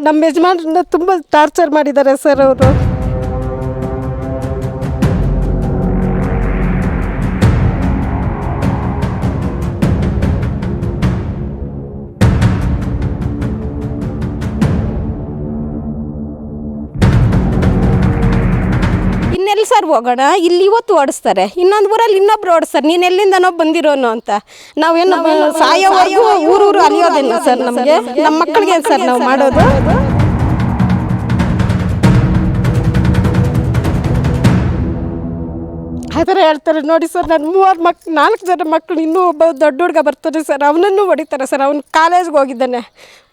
ನಮ್ಮ ಯಜಮಾನ್ರನ್ನ ತುಂಬ ಟಾರ್ಚರ್ ಮಾಡಿದ್ದಾರೆ ಸರ್ ಅವರು. ಇನ್ನೆಲ್ಲಿ ಸರ್ ಹೋಗೋಣ, ಇಲ್ಲಿ ಇವತ್ತು ಓಡಿಸ್ತಾರೆ, ಇನ್ನೊಂದು ಊರಲ್ಲಿ ಇನ್ನೊಬ್ರು ಓಡಿಸ್ತಾರೆ, ನೀನು ಎಲ್ಲಿಂದನೋ ಬಂದಿರೋನು ಅಂತ. ನಾವೇನು ಸಾಯೋವರೆಗೂ ಊರೂರು ಅಲಿಯೋದಿಲ್ಲ ಸರ್. ನಮಗೆ ನಮ್ಮ ಮಕ್ಕಳಿಗೆ ಸರ್ ನಾವು ಮಾಡೋದು. ಆ ಥರ ಹೇಳ್ತಾರೆ ನೋಡಿ ಸರ್. ನಾನು 4 ಜನ ಮಕ್ಕಳು, ಇನ್ನೂ ಒಬ್ಬ ದೊಡ್ಡ ಹುಡುಗ ಬರ್ತಾರೆ ಸರ್, ಅವನನ್ನು ಹೊಡಿತಾರೆ ಸರ್. ಅವ್ನು ಕಾಲೇಜ್ಗೆ ಹೋಗಿದ್ದಾನೆ,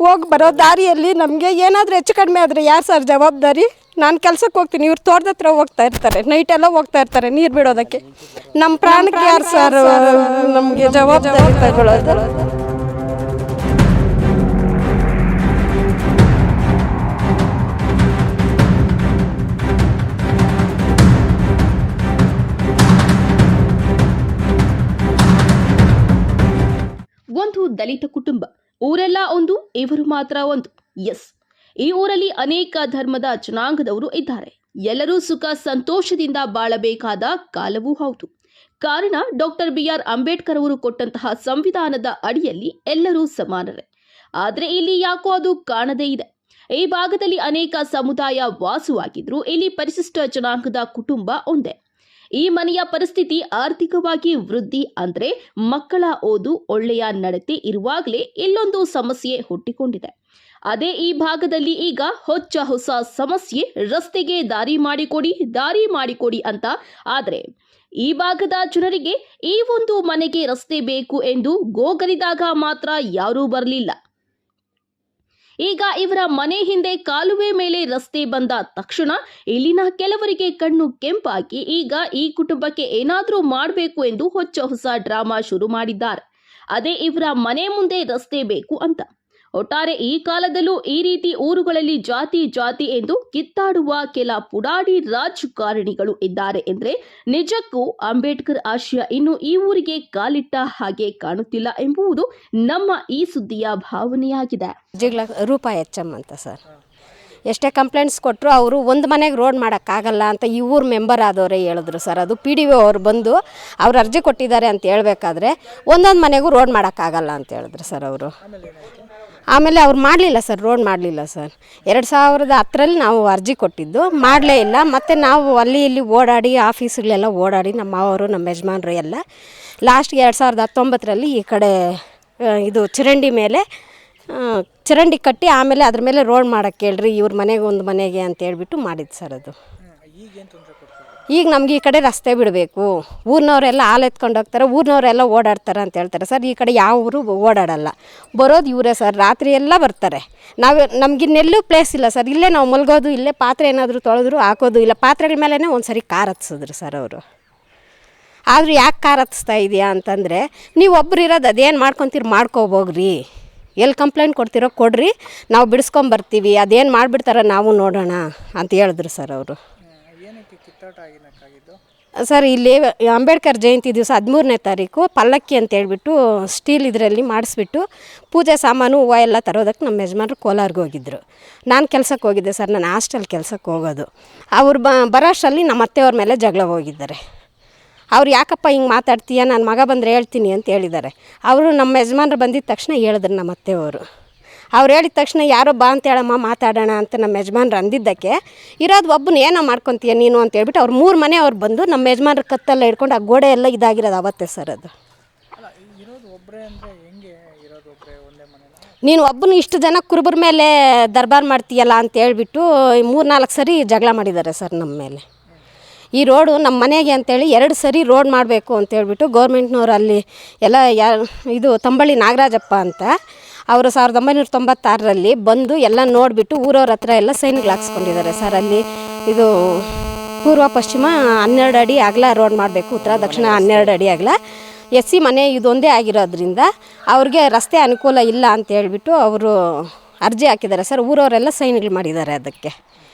ಹೋಗಿ ಬರೋ ದಾರಿಯಲ್ಲಿ ನಮಗೆ ಏನಾದರೂ ಹೆಚ್ಚು ಕಡಿಮೆ ಆದರೆ ಯಾರು ಸರ್ ಜವಾಬ್ದಾರಿ? ನಾನು ಕೆಲಸಕ್ಕೆ ಹೋಗ್ತೀನಿ, ಇವ್ರು ತೋಟದ ಹತ್ರ ಹೋಗ್ತಾ ಇರ್ತಾರೆ, ನೈಟೆಲ್ಲ ಹೋಗ್ತಾ ಇರ್ತಾರೆ ನೀರು ಬಿಡೋದಕ್ಕೆ. ನಮ್ಮ ಪ್ರಾಣಕ್ಕೆ ಯಾರು ಸರ್ ನಮಗೆ ಜವಾಬ್ದಾರಿ ತಗೊಳ್ಳೋದು? ಒಂದು ದಲಿತ ಕುಟುಂಬ, ಊರೆಲ್ಲ ಒಂದು, ಇವರು ಮಾತ್ರ ಒಂದು. ಎಸ್, ಈ ಊರಲ್ಲಿ ಅನೇಕ ಧರ್ಮದ ಜನಾಂಗದವರು ಇದ್ದಾರೆ. ಎಲ್ಲರೂ ಸುಖ ಸಂತೋಷದಿಂದ ಬಾಳಬೇಕಾದ ಕಾಲವೂ ಹೌದು. ಕಾರಣ ಡಾಕ್ಟರ್ BR ಅಂಬೇಡ್ಕರ್ ಅವರು ಕೊಟ್ಟಂತಹ ಸಂವಿಧಾನದ ಅಡಿಯಲ್ಲಿ ಎಲ್ಲರೂ ಸಮಾನರೇ. ಆದರೆ ಇಲ್ಲಿ ಯಾಕೋ ಅದು ಕಾಣದೇ ಇದೆ. ಈ ಭಾಗದಲ್ಲಿ ಅನೇಕ ಸಮುದಾಯ ವಾಸವಾಗಿದ್ರು ಇಲ್ಲಿ ಪರಿಶಿಷ್ಟ ಜನಾಂಗದ ಕುಟುಂಬ ಒಂದೇ. ಈ ಮನೆಯ ಪರಿಸ್ಥಿತಿ ಆರ್ಥಿಕವಾಗಿ ವೃದ್ಧಿ ಅಂದ್ರೆ ಮಕ್ಕಳ ಓದು, ಒಳ್ಳೆಯ ನಡತೆ ಇರುವಾಗಲೇ ಇಲ್ಲೊಂದು ಸಮಸ್ಯೆ ಹುಟ್ಟಿಕೊಂಡಿದೆ. ಅದೇ ಈ ಭಾಗದಲ್ಲಿ ಈಗ ಹೊಸ ಸಮಸ್ಯೆ, ರಸ್ತೆಗೆ ದಾರಿ ಮಾಡಿಕೊಡಿ ಅಂತ. ಆದರೆ ಈ ಭಾಗದ ಜನರಿಗೆ ಈ ಒಂದು ಮನೆಗೆ ರಸ್ತೆ ಬೇಕು ಎಂದು ಗೋಗರಿದಾಗ ಮಾತ್ರ ಯಾರೂ ಬರಲಿಲ್ಲ. ಈಗ ಇವರ ಮನೆ ಹಿಂದೆ ಕಾಲುವೆ ಮೇಲೆ ರಸ್ತೆ ಬಂದ ತಕ್ಷಣ ಇಲ್ಲಿನ ಕೆಲವರಿಗೆ ಕಣ್ಣು ಕೆಂಪಾಗಿ ಈಗ ಈ ಕುಟುಂಬಕ್ಕೆ ಏನಾದರೂ ಮಾಡಬೇಕು ಎಂದು ಹೊಸ ಡ್ರಾಮಾ ಶುರು ಮಾಡಿದ್ದಾರೆ. ಅದೇ ಇವರ ಮನೆ ಮುಂದೆ ರಸ್ತೆ ಬೇಕು ಅಂತ. ಒಟ್ಟಾರೆ ಈ ಕಾಲದಲ್ಲೂ ಈ ರೀತಿ ಊರುಗಳಲ್ಲಿ ಜಾತಿ ಎಂದು ಕಿತ್ತಾಡುವ ಕೆಲ ಪುಡಾಡಿ ರಾಜಕಾರಣಿಗಳು ಇದ್ದಾರೆ ಎಂದ್ರೆ ನಿಜಕ್ಕೂ ಅಂಬೇಡ್ಕರ್ ಆಶಯ ಇನ್ನು ಈ ಊರಿಗೆ ಕಾಲಿಟ್ಟ ಹಾಗೆ ಕಾಣುತ್ತಿಲ್ಲ ಎಂಬುದು ನಮ್ಮ ಈ ಸುದ್ದಿಯ ಭಾವನೆಯಾಗಿದೆ. ರೂಪ HM ಅಂತ ಸರ್, ಎಷ್ಟೇ ಕಂಪ್ಲೇಂಟ್ಸ್ ಕೊಟ್ಟರು ಅವರು ಒಂದು ಮನೆಗೆ ರೋಡ್ ಮಾಡೋಕ್ಕಾಗಲ್ಲ ಅಂತ ಈ ಊರು ಮೆಂಬರ್ ಆದವರೇ ಹೇಳಿದ್ರು ಸರ್. ಅದು PDO ಅವ್ರು ಬಂದು ಅವ್ರು ಅರ್ಜಿ ಕೊಟ್ಟಿದ್ದಾರೆ ಅಂತ ಹೇಳ್ಬೇಕಾದ್ರೆ ಒಂದೊಂದು ಮನೆಗೂ ರೋಡ್ ಮಾಡೋಕ್ಕಾಗಲ್ಲ ಅಂತ ಹೇಳಿದ್ರು ಸರ್ ಅವರು. ಆಮೇಲೆ ಅವ್ರು ಮಾಡಲಿಲ್ಲ ಸರ್, ರೋಡ್ ಮಾಡಲಿಲ್ಲ ಸರ್. 2010ರಲ್ಲಿ ನಾವು ಅರ್ಜಿ ಕೊಟ್ಟಿದ್ದು, ಮಾಡಲೇ ಇಲ್ಲ. ಮತ್ತು ನಾವು ಅಲ್ಲಿ ಇಲ್ಲಿ ಓಡಾಡಿ ಆಫೀಸ್ಗಳೆಲ್ಲ ಓಡಾಡಿ ನಮ್ಮ ಮಾವರು ನಮ್ಮ ಯಜಮಾನ್ರು ಎಲ್ಲ ಲಾಸ್ಟ್ಗೆ 2019ರಲ್ಲಿ ಈ ಕಡೆ ಇದು ಚರಂಡಿ ಮೇಲೆ ಚರಂಡಿ ಕಟ್ಟಿ ಆಮೇಲೆ ಅದ್ರ ಮೇಲೆ ರೋಡ್ ಮಾಡೋಕ್ಕೆ ಹೇಳ್ರಿ ಇವ್ರ ಮನೆಗೆ ಒಂದು ಮನೆಗೆ ಅಂತ ಹೇಳ್ಬಿಟ್ಟು ಮಾಡಿದ್ದು ಸರ್. ಅದು ಈಗ ನಮಗೆ ಈ ಕಡೆ ರಸ್ತೆ ಬಿಡಬೇಕು, ಊರಿನವರೆಲ್ಲ ಹಾಲು ಎತ್ಕೊಂಡು ಹೋಗ್ತಾರೆ, ಊರಿನವರೆಲ್ಲ ಓಡಾಡ್ತಾರೆ ಅಂತ ಹೇಳ್ತಾರೆ ಸರ್. ಈ ಕಡೆ ಯಾವ ಊರು ಓಡಾಡಲ್ಲ, ಬರೋದು ಇವರೇ ಸರ್. ರಾತ್ರಿ ಎಲ್ಲ ಬರ್ತಾರೆ. ನಮಗಿನ್ನೆಲ್ಲೂ ಪ್ಲೇಸ್ ಇಲ್ಲ ಸರ್. ಇಲ್ಲೇ ನಾವು ಮಲ್ಗೋದು, ಇಲ್ಲೇ ಪಾತ್ರೆ ಏನಾದರೂ ತೊಳೆದ್ರು ಹಾಕೋದು ಇಲ್ಲ. ಪಾತ್ರೆಗಳ ಮೇಲೇ ಒಂದು ಸರಿ ಕಾರ್ ಹತ್ಸಿದ್ರು ಸರ್ ಅವರು. ಆದರೂ ಯಾಕೆ ಕಾರ್ ಹತ್ತಿಸ್ತಾ ಇದೆಯಾ ಅಂತಂದರೆ, ನೀವು ಒಬ್ರು ಇರೋದು ಅದೇನು ಮಾಡ್ಕೊತೀರಿ ಮಾಡ್ಕೋಬೋಗ್ರಿ, ಎಲ್ಲಿ ಕಂಪ್ಲೇಂಟ್ ಕೊಡ್ತಿರೋ ಕೊಡ್ರಿ, ನಾವು ಬಿಡಿಸ್ಕೊಂಬರ್ತೀವಿ, ಅದೇನು ಮಾಡಿಬಿಡ್ತಾರ ನಾವು ನೋಡೋಣ ಅಂತ ಹೇಳಿದ್ರು ಸರ್ ಅವರು. ಸರ್ ಇಲ್ಲಿ ಅಂಬೇಡ್ಕರ್ ಜಯಂತಿ ದಿವಸ 13ನೇ ತಾರೀಕು ಪಲ್ಲಕ್ಕಿ ಅಂತ ಹೇಳ್ಬಿಟ್ಟು ಸ್ಟೀಲ್ ಇದರಲ್ಲಿ ಮಾಡಿಸ್ಬಿಟ್ಟು ಪೂಜೆ ಸಾಮಾನು ಹೂವು ಎಲ್ಲ ತರೋದಕ್ಕೆ ನಮ್ಮ ಯಜಮಾನ್ರು ಕೋಲಾರ್ಗೆ ಹೋಗಿದ್ದರು. ನಾನು ಕೆಲಸಕ್ಕೆ ಹೋಗಿದ್ದೆ ಸರ್, ನಾನು ಹಾಸ್ಟೆಲ್ ಕೆಲಸಕ್ಕೆ ಹೋಗೋದು. ಅವ್ರು ಬರೋಷ್ಟರಲ್ಲಿ ನಮ್ಮ ಅತ್ತೆಯವ್ರ ಮೇಲೆ ಜಗಳ ಹೋಗಿದ್ದಾರೆ. ಅವ್ರು ಯಾಕಪ್ಪ ಹಿಂಗೆ ಮಾತಾಡ್ತೀಯ, ನನ್ನ ಮಗ ಬಂದರೆ ಹೇಳ್ತೀನಿ ಅಂತ ಹೇಳಿದ್ದಾರೆ. ಅವರು ನಮ್ಮ ಯಜಮಾನ್ರು ಬಂದಿದ್ದ ತಕ್ಷಣ ಹೇಳಿದ್ರು ನಮ್ಮ ಅತ್ತೆಯವರು. ಅವ್ರು ಹೇಳಿದ ತಕ್ಷಣ ಯಾರೋ ಬಾ ಅಂತ ಹೇಳಮ್ಮ ಮಾತಾಡೋಣ ಅಂತ ನಮ್ಮ ಯಜಮಾನ್ರು ಅಂದಿದ್ದಕ್ಕೆ, ಇರೋದು ಒಬ್ಬನ ಏನೋ ಮಾಡ್ಕೊತೀಯ ನೀನು ಅಂತ ಹೇಳ್ಬಿಟ್ಟು ಅವ್ರು 3 ಮನೆ ಅವ್ರು ಬಂದು ನಮ್ಮ ಯಜಮಾನ್ರ ಕತ್ತೆಲ್ಲ ಹಿಡ್ಕೊಂಡು ಆ ಗೋಡೆ ಎಲ್ಲ ಇದಾಗಿರೋದು ಅವತ್ತೇ ಸರ್. ಅದು ನೀನು ಒಬ್ಬನು ಇಷ್ಟು ಜನ ಕುರುಬರ ಮೇಲೆ ದರ್ಬಾರ್ ಮಾಡ್ತೀಯಲ್ಲ ಅಂತ ಹೇಳ್ಬಿಟ್ಟು 3-4 ಸರಿ ಜಗಳ ಮಾಡಿದ್ದಾರೆ ಸರ್ ನಮ್ಮ ಮೇಲೆ. ಈ ರೋಡು ನಮ್ಮ ಮನೆಗೆ ಅಂತೇಳಿ 2 ಸರಿ ರೋಡ್ ಮಾಡಬೇಕು ಅಂತೇಳ್ಬಿಟ್ಟು ಗೌರ್ಮೆಂಟ್ನವ್ರು ಅಲ್ಲಿ ಎಲ್ಲ ಇದು ತಂಬಳ್ಳಿ ನಾಗರಾಜಪ್ಪ ಅಂತ ಅವರು 1996ರಲ್ಲಿ ಬಂದು ಎಲ್ಲ ನೋಡಿಬಿಟ್ಟು ಊರವ್ರ ಹತ್ರ ಎಲ್ಲ ಸೈನ್ಗಳು ಹಾಕ್ಸ್ಕೊಂಡಿದ್ದಾರೆ ಸರ್. ಅಲ್ಲಿ ಇದು ಪೂರ್ವ ಪಶ್ಚಿಮ 12 ಅಡಿ ಅಗಲ ರೋಡ್ ಮಾಡಬೇಕು, ಉತ್ತರ ದಕ್ಷಿಣ 12 ಅಡಿ ಅಗಲ. SC ಮನೆ ಇದೊಂದೇ ಆಗಿರೋದ್ರಿಂದ ಅವ್ರಿಗೆ ರಸ್ತೆ ಅನುಕೂಲ ಇಲ್ಲ ಅಂತ ಹೇಳ್ಬಿಟ್ಟು ಅವರು ಅರ್ಜಿ ಹಾಕಿದ್ದಾರೆ ಸರ್. ಊರವರೆಲ್ಲ ಸೈನ್ಗಳು ಮಾಡಿದ್ದಾರೆ ಅದಕ್ಕೆ,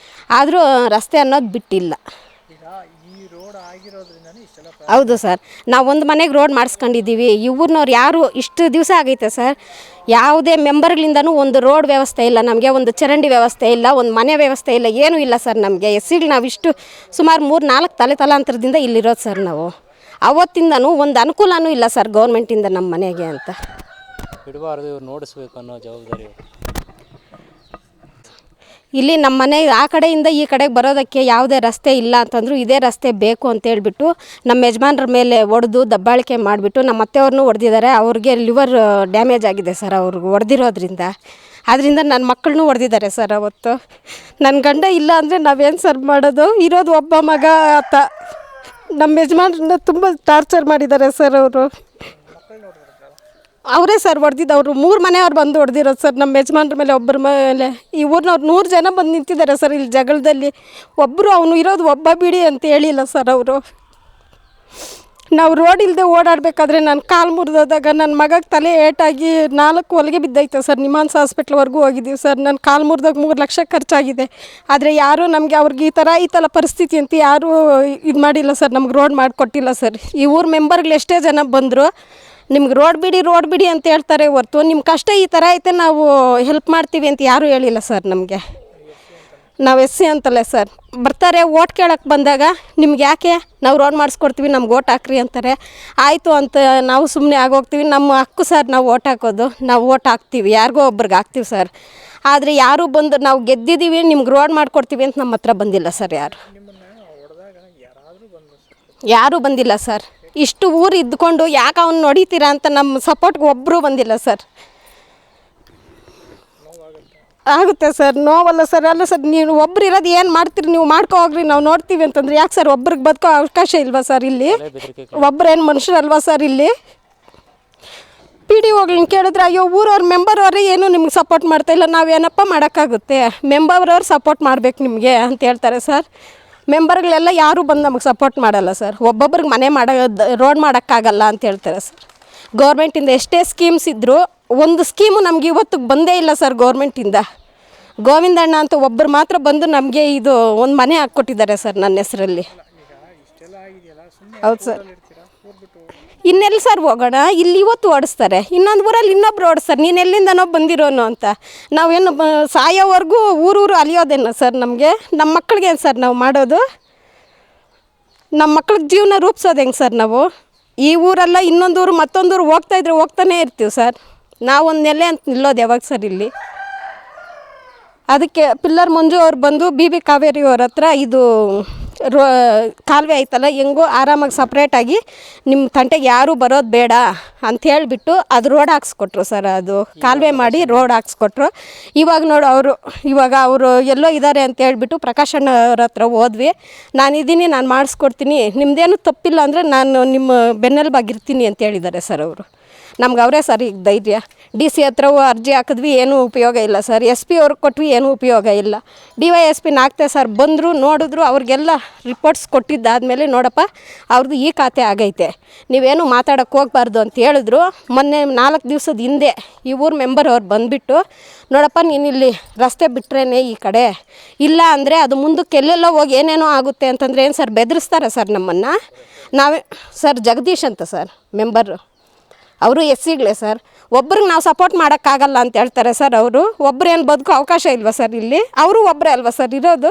ಆದರೂ ರಸ್ತೆ ಅನ್ನೋದು ಬಿಟ್ಟಿಲ್ಲ. ಹೌದು ಸರ್, ನಾವು ಒಂದು ಮನೆಗೆ ರೋಡ್ ಮಾಡಿಸ್ಕೊಂಡಿದ್ದೀವಿ. ಈ ಊರಿನವ್ರು ಯಾರು ಇಷ್ಟು ದಿವಸ ಆಗೈತೆ ಸರ್, ಯಾವುದೇ ಮೆಂಬರ್ಗಳಿಂದನೂ ಒಂದು ರೋಡ್ ವ್ಯವಸ್ಥೆ ಇಲ್ಲ ನಮಗೆ, ಒಂದು ಚರಂಡಿ ವ್ಯವಸ್ಥೆ ಇಲ್ಲ, ಒಂದು ಮನೆ ವ್ಯವಸ್ಥೆ ಇಲ್ಲ, ಏನೂ ಇಲ್ಲ ಸರ್ ನಮಗೆ. ಎಸ್ಸಿಗಳು ನಾವಿಷ್ಟು ಸುಮಾರು 3-4 ತಲಾಂತರದಿಂದ ಇಲ್ಲಿರೋದು ಸರ್ ನಾವು. ಅವತ್ತಿಂದನೂ ಒಂದು ಅನುಕೂಲನೂ ಇಲ್ಲ ಸರ್ ಗೌರ್ಮೆಂಟಿಂದ ನಮ್ಮ ಮನೆಗೆ ಅಂತ. ಬಿಡಬಾರ್ದು, ಇವ್ರು ನೋಡಿಸ್ಬೇಕು ಅನ್ನೋ ಜವಾಬ್ದಾರಿ. ಇಲ್ಲಿ ನಮ್ಮ ಮನೆ ಆ ಕಡೆಯಿಂದ ಈ ಕಡೆಗೆ ಬರೋದಕ್ಕೆ ಯಾವುದೇ ರಸ್ತೆ ಇಲ್ಲ ಅಂತಂದ್ರು ಇದೇ ರಸ್ತೆ ಬೇಕು ಅಂತೇಳ್ಬಿಟ್ಟು ನಮ್ಮ ಯಜಮಾನ್ರ ಮೇಲೆ ಹೊಡೆದು ದಬ್ಬಾಳಿಕೆ ಮಾಡಿಬಿಟ್ಟು ನಮ್ಮ ಅತ್ತೆಯವ್ರನ್ನೂ ಹೊಡೆದಿದ್ದಾರೆ. ಅವ್ರಿಗೆ ಲಿವರ್ ಡ್ಯಾಮೇಜ್ ಆಗಿದೆ ಸರ್ ಅವ್ರಿಗೆ ಹೊಡೆದಿರೋದ್ರಿಂದ. ಅದರಿಂದ ನನ್ನ ಮಕ್ಕಳನ್ನೂ ಹೊಡೆದಿದ್ದಾರೆ ಸರ್ ಅವತ್ತು. ನನ್ನ ಗಂಡ ಇಲ್ಲ ಅಂದರೆ ನಾವೇನು ಸರ್ ಮಾಡೋದು? ಇರೋದು ಒಬ್ಬ ಮಗ ಆತ. ನಮ್ಮ ಯಜಮಾನ್ರನ್ನ ತುಂಬ ಟಾರ್ಚರ್ ಮಾಡಿದ್ದಾರೆ ಸರ್ ಅವರು. ಅವರೇ ಸರ್ ಹೊಡೆದಿದ್ದು. ಅವರು 3 ಮನೆಯವ್ರು ಬಂದು ಹೊಡೆದಿರೋದು ಸರ್ ನಮ್ಮ ಯಜಮಾನ್ರ ಮೇಲೆ, ಒಬ್ಬರ ಮೇಲೆ. ಈ ಊರಿನವ್ರು 100 ಜನ ಬಂದು ನಿಂತಿದ್ದಾರೆ ಸರ್ ಇಲ್ಲಿ ಜಗಳದಲ್ಲಿ. ಒಬ್ಬರು ಅವನು ಇರೋದು ಒಬ್ಬ ಬಿಡಿ ಅಂತ ಹೇಳಿಲ್ಲ ಸರ್ ಅವರು. ನಾವು ರೋಡ್ ಇಲ್ಲದೆ ಓಡಾಡಬೇಕಾದ್ರೆ ನಾನು ಕಾಲು ಮುರಿದೋದಾಗ ನನ್ನ ಮಗಗೆ ತಲೆ ಏಟಾಗಿ 4 ಹೊಲಿಗೆ ಬಿದ್ದೈತೆ ಸರ್. ನಿಮಾನ್ಸ್ ಹಾಸ್ಪಿಟ್ಲ್ವರೆಗೂ ಹೋಗಿದ್ದೀವಿ ಸರ್. ನನ್ನ ಕಾಲು ಮುರಿದಾಗ 3 ಲಕ್ಷ ಖರ್ಚಾಗಿದೆ. ಆದರೆ ಯಾರೂ ನಮಗೆ ಅವ್ರಿಗೆ ಈ ಥರ ಪರಿಸ್ಥಿತಿ ಅಂತ ಯಾರೂ ಇದು ಮಾಡಿಲ್ಲ ಸರ್, ನಮ್ಗೆ ರೋಡ್ ಮಾಡಿಕೊಟ್ಟಿಲ್ಲ ಸರ್. ಈ ಊರು ಮೆಂಬರ್ಗಳು ಎಷ್ಟೇ ಜನ ಬಂದರು ನಿಮ್ಗೆ ರೋಡ್ ಬಿಡಿ ಅಂತ ಹೇಳ್ತಾರೆ ಹೊರ್ತು ನಿಮ್ಮ ಕಷ್ಟ ಈ ಥರ ಐತೆ ನಾವು ಹೆಲ್ಪ್ ಮಾಡ್ತೀವಿ ಅಂತ ಯಾರೂ ಹೇಳಿಲ್ಲ ಸರ್ ನಮಗೆ. ನಾವು SC ಅಂತಲೇ ಸರ್. ಬರ್ತಾರೆ ಓಟ್ ಕೇಳೋಕ್ಕೆ ಬಂದಾಗ ನಿಮ್ಗೆ ಯಾಕೆ ನಾವು ರೋಡ್ ಮಾಡಿಸ್ಕೊಡ್ತೀವಿ, ನಮ್ಗೆ ಓಟ್ ಹಾಕ್ರಿ ಅಂತಾರೆ. ಆಯಿತು ಅಂತ ನಾವು ಸುಮ್ಮನೆ ಆಗೋಗ್ತೀವಿ. ನಮ್ಮ ಹಕ್ಕು ಸರ್ ನಾವು ಓಟ್ ಹಾಕೋದು. ನಾವು ಓಟ್ ಹಾಕ್ತೀವಿ, ಯಾರಿಗೋ ಒಬ್ರಿಗೆ ಹಾಕ್ತೀವಿ ಸರ್. ಆದರೆ ಯಾರೂ ಬಂದು ನಾವು ಗೆದ್ದಿದ್ದೀವಿ ನಿಮ್ಗೆ ರೋಡ್ ಮಾಡಿಕೊಡ್ತೀವಿ ಅಂತ ನಮ್ಮ ಹತ್ರ ಬಂದಿಲ್ಲ ಸರ್. ಯಾರೂ ಬಂದಿಲ್ಲ ಸರ್. ಇಷ್ಟು ಊರು ಇದ್ದುಕೊಂಡು ಯಾಕೆ ಅವ್ನು ನೋಡಿತೀರಾ ಅಂತ ನಮ್ಮ ಸಪೋರ್ಟ್ಗೆ ಒಬ್ಬರೂ ಬಂದಿಲ್ಲ ಸರ್. ಆಗುತ್ತೆ ಸರ್, ನೋವಲ್ಲ ಸರ್. ಅಲ್ಲ ಸರ್, ನೀವು ಒಬ್ರು ಇರೋದು ಏನು ಮಾಡ್ತೀರಿ, ನೀವು ಮಾಡ್ಕೊ ಹೋಗ್ರಿ, ನಾವು ನೋಡ್ತೀವಿ ಅಂತಂದ್ರೆ ಯಾಕೆ ಸರ್ ಒಬ್ರಿಗೆ ಬದುಕೋ ಅವಕಾಶ ಇಲ್ವಾ ಸರ್ ಇಲ್ಲಿ? ಒಬ್ಬರೇನು ಮನುಷ್ಯರಲ್ವಾ ಸರ್ ಇಲ್ಲಿ? PDOಗಳನ್ನ ಕೇಳಿದ್ರೆ ಅಯ್ಯೋ ಊರವ್ರ ಮೆಂಬರ್ವರೇ ಏನು ನಿಮ್ಗೆ ಸಪೋರ್ಟ್ ಮಾಡ್ತಾಯಿಲ್ಲ, ನಾವೇನಪ್ಪ ಮಾಡೋಕ್ಕಾಗುತ್ತೆ, ಮೆಂಬರ್ವ್ರವ್ರು ಸಪೋರ್ಟ್ ಮಾಡ್ಬೇಕು ನಿಮಗೆ ಅಂತ ಹೇಳ್ತಾರೆ ಸರ್. ಮೆಂಬರ್ಗಳೆಲ್ಲ ಯಾರೂ ಬಂದು ನಮಗೆ ಸಪೋರ್ಟ್ ಮಾಡಲ್ಲ ಸರ್. ಒಬ್ಬೊಬ್ರಿಗೆ ಮನೆ ರೋಡ್ ಮಾಡೋಕ್ಕಾಗಲ್ಲ ಅಂತ ಹೇಳ್ತಾರೆ ಸರ್. ಗೌರ್ಮೆಂಟಿಂದ ಎಷ್ಟೇ ಸ್ಕೀಮ್ಸ್ ಇದ್ದರೂ ಒಂದು ಸ್ಕೀಮು ನಮಗೆ ಇವತ್ತಿಗೆ ಬಂದೇ ಇಲ್ಲ ಸರ್ ಗೌರ್ಮೆಂಟಿಂದ. ಗೋವಿಂದಣ್ಣ ಅಂತ ಒಬ್ಬರು ಮಾತ್ರ ಬಂದು ನಮಗೆ ಇದು ಒಂದು ಮನೆ ಹಾಕ್ಕೊಟ್ಟಿದ್ದಾರೆ ಸರ್ ನನ್ನ ಹೆಸರಲ್ಲಿ. ಹೌದು ಸರ್. ಇನ್ನೆಲ್ಲಿ ಸರ್ ಹೋಗೋಣ? ಇಲ್ಲಿ ಇವತ್ತು ಓಡಿಸ್ತಾರೆ, ಇನ್ನೊಂದು ಊರಲ್ಲಿ ಇನ್ನೊಬ್ರು ಓಡಿಸ್ತಾರೆ. ನೀನು ಎಲ್ಲಿಂದನೋ ಬಂದಿರೋನು ಅಂತ. ನಾವೇನು ಸಾಯೋವರೆಗೂ ಊರೂರು ಅಲಿಯೋದೇನೋ ಸರ್ ನಮಗೆ? ನಮ್ಮ ಮಕ್ಕಳಿಗೆ ಸರ್ ನಾವು ಮಾಡೋದು? ನಮ್ಮ ಮಕ್ಳಿಗೆ ಜೀವನ ರೂಪಿಸೋದು ಹೆಂಗೆ ಸರ್ ನಾವು? ಈ ಊರೆಲ್ಲ ಇನ್ನೊಂದು ಊರು ಮತ್ತೊಂದು ಊರು ಹೋಗ್ತಾನೇ ಇರ್ತೀವಿ ಸರ್. ನಾವೊಂದು ನೆಲೆ ಅಂತ ನಿಲ್ಲೋದು ಯಾವಾಗ ಸರ್ ಇಲ್ಲಿ? ಅದಕ್ಕೆ ಪಿಲ್ಲರ್ ಮಂಜು ಅವ್ರು ಬಂದು BB ಕಾವೇರಿ ಅವ್ರ ಹತ್ರ ಇದು ಕಾಲುವೆ ಐತಲ್ಲ ಹೆಂಗೋ ಆರಾಮಾಗಿ ಸಪ್ರೇಟಾಗಿ ನಿಮ್ಮ ತಂಟೆಗೆ ಯಾರೂ ಬರೋದು ಬೇಡ ಅಂತ ಹೇಳಿಬಿಟ್ಟು ಅದು ರೋಡ್ ಹಾಕ್ಸ್ಕೊಟ್ರು ಸರ್. ಅದು ಕಾಲುವೆ ಮಾಡಿ ರೋಡ್ ಹಾಕ್ಸ್ಕೊಟ್ರು. ಇವಾಗ ಅವರು ಎಲ್ಲೋ ಇದ್ದಾರೆ ಅಂತ ಹೇಳ್ಬಿಟ್ಟು ಪ್ರಕಾಶ್ ಅಣ್ಣ ಅವ್ರ ಹತ್ರ ಹೋದ್ವಿ. ನಾನಿದ್ದೀನಿ, ನಾನು ಮಾಡಿಸ್ಕೊಡ್ತೀನಿ, ನಿಮ್ಮದೇನು ತಪ್ಪಿಲ್ಲ ಅಂದರೆ ನಾನು ನಿಮ್ಮ ಬೆನ್ನೆಲುಬಾಗಿರ್ತೀನಿ ಅಂತ ಹೇಳಿದ್ದಾರೆ ಸರ್ ಅವರು. ನಮ್ಗೆ ಅವರೇ ಸರ್ ಈಗ ಧೈರ್ಯ. DC ಹತ್ರವೂ ಅರ್ಜಿ ಹಾಕಿದ್ವಿ, ಏನೂ ಉಪಯೋಗ ಇಲ್ಲ ಸರ್. SP ಅವ್ರಿಗೆ ಕೊಟ್ವಿ, ಏನೂ ಉಪಯೋಗ ಇಲ್ಲ. DYSP ನಾಗ್ತೆ ಸರ್ ಬಂದರು, ನೋಡಿದ್ರು, ಅವ್ರಿಗೆಲ್ಲ ರಿಪೋರ್ಟ್ಸ್ ಕೊಟ್ಟಿದ್ದಾದಮೇಲೆ ನೋಡಪ್ಪ ಅವ್ರದ್ದು ಈ ಖಾತೆ ಆಗೈತೆ, ನೀವೇನು ಮಾತಾಡೋಕ್ಕೆ ಹೋಗ್ಬಾರ್ದು ಅಂತ ಹೇಳಿದ್ರು. ಮೊನ್ನೆ 4 ದಿವಸದ ಹಿಂದೆ ಈ ಊರು ಮೆಂಬರ್ ಅವ್ರು ಬಂದುಬಿಟ್ಟು ನೋಡಪ್ಪ ನೀನು ಇಲ್ಲಿ ರಸ್ತೆ ಬಿಟ್ರೇನೆ ಈ ಕಡೆ, ಇಲ್ಲ ಅಂದರೆ ಅದು ಮುಂದಕ್ಕೆ ಎಲ್ಲೆಲ್ಲೋ ಹೋಗಿ ಏನೇನೋ ಆಗುತ್ತೆ ಅಂತಂದರೆ ಏನು ಸರ್ ಬೆದರಿಸ್ತಾರೆ ಸರ್ ನಮ್ಮನ್ನು? ನಾವೇ ಸರ್ ಜಗದೀಶ್ ಅಂತ ಸರ್ ಮೆಂಬರು, ಅವರು SCಗಳೇ ಸರ್. ಒಬ್ರಿಗೆ ನಾವು ಸಪೋರ್ಟ್ ಮಾಡೋಕ್ಕಾಗಲ್ಲ ಅಂತ ಹೇಳ್ತಾರೆ ಸರ್ ಅವರು. ಒಬ್ಬರೇನು ಬದುಕೋ ಅವಕಾಶ ಇಲ್ವಾ ಸರ್ ಇಲ್ಲಿ? ಅವರು ಒಬ್ಬರೇ ಅಲ್ವಾ ಸರ್ ಇರೋದು?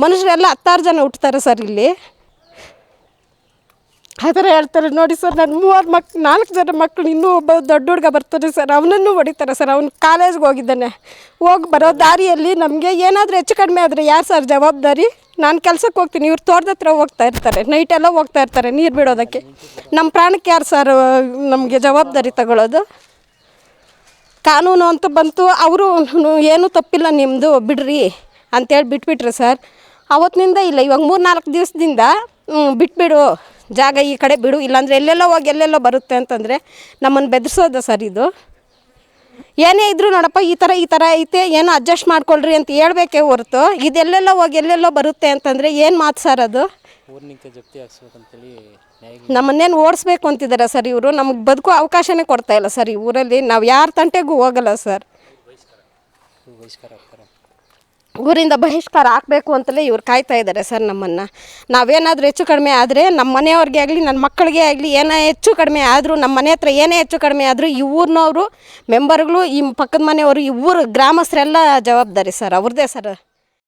ಮನುಷ್ಯರೆಲ್ಲ 10 ಜನ ಹುಟ್ತಾರೆ ಸರ್ ಇಲ್ಲಿ. ಆ ಥರ ಹೇಳ್ತಾರೆ ನೋಡಿ ಸರ್. ನನ್ನ 4 ಜನ ಮಕ್ಕಳು, ಇನ್ನೂ ಒಬ್ಬ ದೊಡ್ಡ ಹುಡುಗ ಬರ್ತಾನೆ ಸರ್, ಅವನನ್ನು ಹೊಡಿತಾರೆ ಸರ್. ಅವ್ನು ಕಾಲೇಜ್ಗೆ ಹೋಗಿದ್ದಾನೆ. ಹೋಗಿ ಬರೋ ದಾರಿಯಲ್ಲಿ ನಮಗೆ ಏನಾದರೂ ಹೆಚ್ಚು ಕಡಿಮೆ ಆದರೆ ಯಾರು ಸರ್ ಜವಾಬ್ದಾರಿ? ನಾನು ಕೆಲಸಕ್ಕೆ ಹೋಗ್ತೀನಿ, ಇವ್ರು ತೋಟದ ಹತ್ರ ಹೋಗ್ತಾ ಇರ್ತಾರೆ, ನೈಟೆಲ್ಲ ಹೋಗ್ತಾ ಇರ್ತಾರೆ ನೀರು ಬಿಡೋದಕ್ಕೆ. ನಮ್ಮ ಪ್ರಾಣಕ್ಕೆ ಯಾರು ಸರ್ ನಮಗೆ ಜವಾಬ್ದಾರಿ ತಗೊಳ್ಳೋದು? ಕಾನೂನು ಅಂತ ಬಂತು, ಅವರು ಏನೂ ತಪ್ಪಿಲ್ಲ ನಿಮ್ಮದು ಬಿಡ್ರಿ ಅಂತೇಳಿ ಬಿಟ್ಬಿಟ್ರು ಸರ್. ಅವತ್ತಿನಿಂದ ಇಲ್ಲ. ಇವಾಗ 3-4 ದಿವಸದಿಂದ ಬಿಟ್ಬಿಡು, ಜಾಗ ಈ ಕಡೆ ಬಿಡು, ಇಲ್ಲಾಂದರೆ ಎಲ್ಲೆಲ್ಲೋ ಹೋಗಿ ಎಲ್ಲೆಲ್ಲೋ ಬರುತ್ತೆ ಅಂತಂದರೆ ನಮ್ಮನ್ನು ಬೆದರಿಸೋದು ಸರ್ ಇದು. ಏನೇ ಇದ್ದರೂ ನೋಡಪ್ಪ ಈ ಥರ ಐತೆ, ಏನೋ ಅಡ್ಜಸ್ಟ್ ಮಾಡ್ಕೊಳ್ರಿ ಅಂತ ಹೇಳ್ಬೇಕೇ ಹೊರತು ಇದೆಲ್ಲೆಲ್ಲೋ ಹೋಗಿ ಎಲ್ಲೆಲ್ಲೋ ಬರುತ್ತೆ ಅಂತಂದರೆ ಏನು ಮಾತು ಸರ್ ಅದು? ನಮ್ಮನ್ನೇನು ಓಡಿಸ್ಬೇಕು ಅಂತಿದ್ದಾರೆ ಸರ್ ಇವರು. ನಮಗೆ ಬದುಕೋ ಅವಕಾಶನೇ ಕೊಡ್ತಾಯಿಲ್ಲ ಸರ್ ಈ ಊರಲ್ಲಿ. ನಾವು ಯಾರ ತಂಟೆಗೂ ಹೋಗಲ್ಲ ಸರ್. ಊರಿಂದ ಬಹಿಷ್ಕಾರ ಹಾಕಬೇಕು ಅಂತಲೇ ಇವ್ರು ಕಾಯ್ತಾ ಇದ್ದಾರೆ ಸರ್ ನಮ್ಮನ್ನು. ನಾವೇನಾದರೂ ಹೆಚ್ಚು ಕಡಿಮೆ ಆದರೆ ನಮ್ಮ ಮನೆಯವ್ರಿಗೆ ಆಗಲಿ ನನ್ನ ಮಕ್ಕಳಿಗೆ ಆಗಲಿ ಏನೇ ಹೆಚ್ಚು ಕಡಿಮೆ ಆದರೂ ನಮ್ಮ ಮನೆ ಹತ್ರ ಏನೇ ಹೆಚ್ಚು ಕಡಿಮೆ ಆದರೂ ಈ ಊರಿನವರು ಮೆಂಬರ್ಗಳು ಈ ಪಕ್ಕದ ಮನೆಯವರು ಈ ಊರು ಗ್ರಾಮಸ್ಥರೆಲ್ಲ ಜವಾಬ್ದಾರಿ ಸರ್, ಅವ್ರದ್ದೇ ಸರ್.